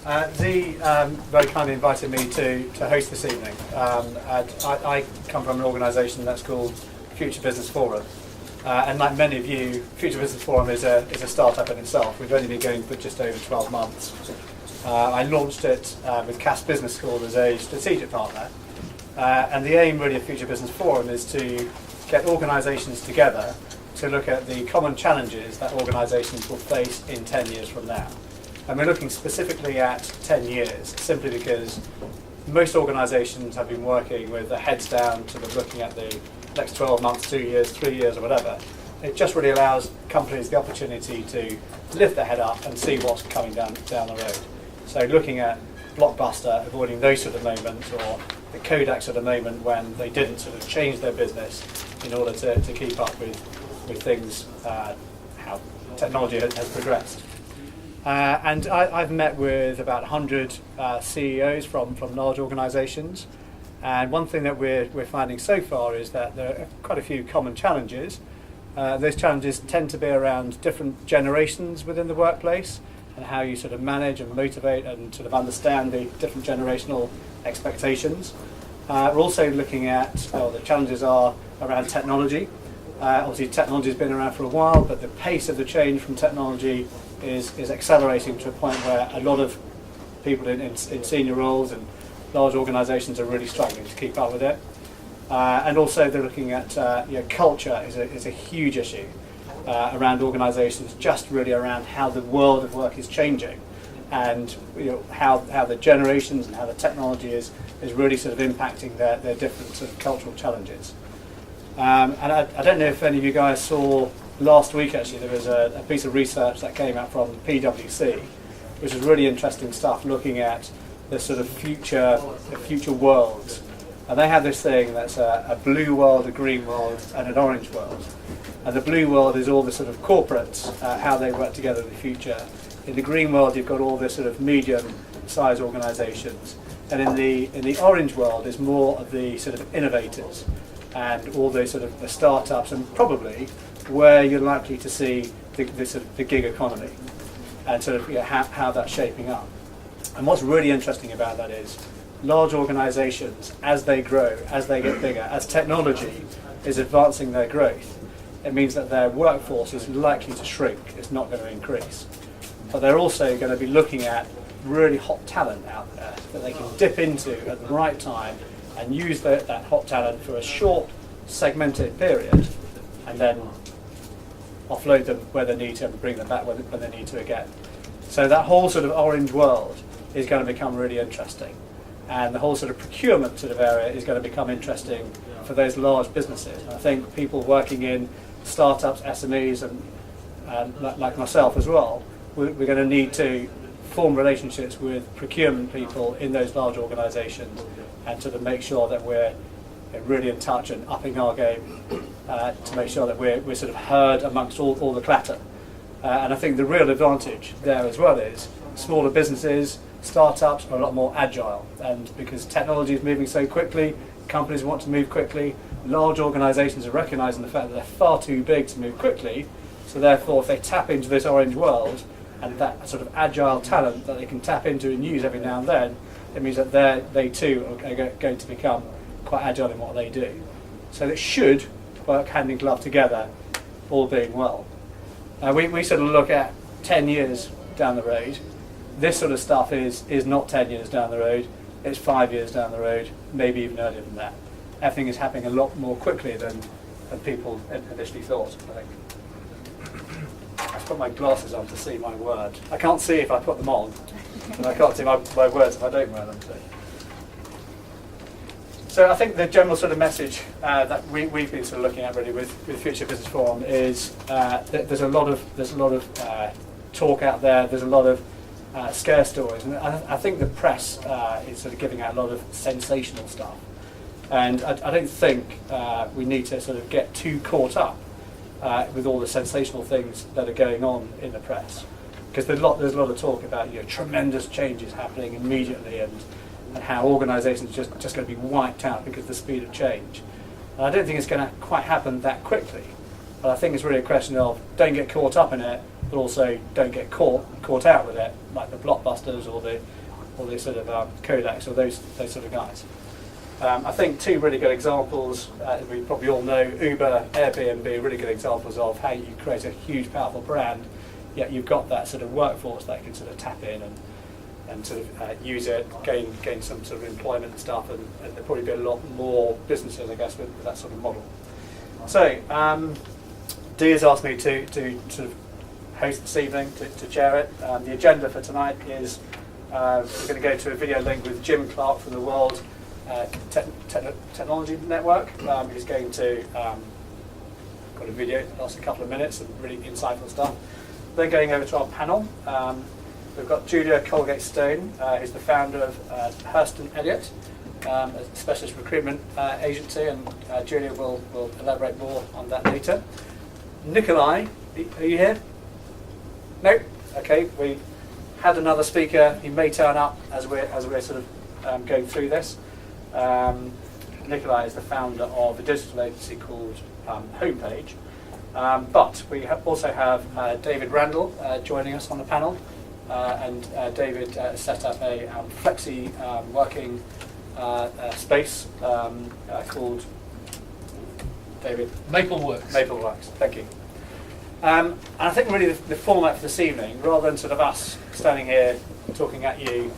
Z very kindly invited me to host this evening. I come from an organisation that's called Future Business Forum. And like many of you, Future Business Forum is a startup in itself. We've only been going for just over 12 months. I launched it with Cass Business School as a strategic partner. And the aim really of Future Business Forum is to get organisations together to look at the common challenges that organisations will face in 10 years from now. And we're looking specifically at 10 years, simply because most organisations have been working with their heads down, sort of looking at the next 12 months, 2 years, 3 years or whatever. It just really allows companies the opportunity to lift their head up and see what's coming down the road. So looking at Blockbuster, avoiding those sort of moments, or the Kodak sort of moment when they didn't sort of change their business in order to keep up with things, how technology has progressed. And I've met with about 100 CEOs from large organisations, and one thing that we're finding so far is that there are quite a few common challenges. Those challenges tend to be around different generations within the workplace and how you sort of manage and motivate and sort of understand the different generational expectations. We're also looking at, the challenges are around technology. Obviously technology has been around for a while, but the pace of the change from technology is accelerating to a point where a lot of people in senior roles and large organisations are really struggling to keep up with it. And also they're looking at culture is a huge issue around organisations, just really around how the world of work is changing, and how the generations and how the technology is really sort of impacting their different sort of cultural challenges. And I don't know if any of you guys saw last week, actually, there was a piece of research that came out from PwC, which is really interesting stuff, looking at the sort of future worlds. And they have this thing that's a blue world, a green world, and an orange world. And the blue world is all the sort of corporates, how they work together in the future. In the green world, you've got all the sort of medium-sized organisations. And in the orange world is more of the sort of innovators and all those sort of the startups, and probably where you're likely to see the sort of the gig economy and sort of how that's shaping up. And what's really interesting about that is large organisations, as they grow, as they get bigger, as technology is advancing their growth, it means that their workforce is likely to shrink. It's not going to increase. But they're also going to be looking at really hot talent out there that they can dip into at the right time and use that hot talent for a short, segmented period, and then offload them where they need to and bring them back when they need to again. So that whole sort of orange world is going to become really interesting. And the whole sort of procurement sort of area is going to become interesting for those large businesses. And I think people working in startups, SMEs, and like myself as well, we're going to need to form relationships with procurement people in those large organisations and sort of make sure that we're really in touch and upping our game to make sure that we're sort of heard amongst all the clatter. And I think the real advantage there as well is smaller businesses, startups are a lot more agile, and because technology is moving so quickly, companies want to move quickly. Large organisations are recognising the fact that they're far too big to move quickly, so therefore if they tap into this orange world and that sort of agile talent that they can tap into and use every now and then, it means that they too are going to become quite agile in what they do. So it should work hand in glove together, all being well. We sort of look at 10 years down the road. This sort of stuff is not 10 years down the road, it's 5 years down the road, maybe even earlier than that. Everything is happening a lot more quickly than people initially thought, I think. I put my glasses on to see my word. I can't see if I put them on, and I can't see my words if I don't wear them. So I think the general sort of message that we've been sort of looking at really with Future Business Forum is that there's a lot of talk out there. There's a lot of scare stories, and I think the press is sort of giving out a lot of sensational stuff. And I don't think we need to sort of get too caught up with all the sensational things that are going on in the press, because there's a lot of talk about tremendous changes happening immediately and how organisations are just going to be wiped out because of the speed of change. And I don't think it's going to quite happen that quickly. But I think it's really a question of don't get caught up in it, but also don't get caught out with it, like the blockbusters or the sort of Kodaks or those sort of guys. I think two really good examples, as we probably all know, Uber, Airbnb, really good examples of how you create a huge, powerful brand, yet you've got that sort of workforce that can sort of tap in and sort of use it, gain some sort of employment and stuff, and there'll probably be a lot more businesses, I guess, with that sort of model. So, Dee has asked me to sort of host this evening, to chair it. The agenda for tonight is we're going to go to a video link with Jim Clark from the World Technology Network. He's going to got a video that lasts a couple of minutes and really insightful stuff. Then going over to our panel, we've got Julia Colgate-Stone, who's the founder of Hurston Elliott, a specialist recruitment agency, and Julia will elaborate more on that later. Nikolai, are you here? No? Okay, we had another speaker. He may turn up as we're sort of going through this. Nikolai is the founder of a digital agency called Homepage. But we also have David Randall joining us on the panel. And David set up a flexi working space called David? Mapleworks, thank you. And I think really the format for this evening, rather than sort of us standing here talking at you,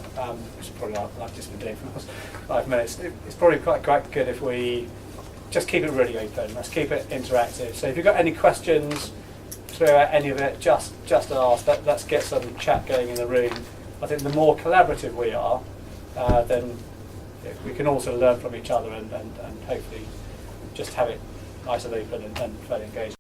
which is probably like I've just been doing for the last 5 minutes, it's probably quite good if we just keep it really open. Let's keep it interactive. So if you've got any questions, throw out any of it, just ask. Let's get some chat going in the room. I think the more collaborative we are, then we can also learn from each other and hopefully just have it nice and open and fairly engaged.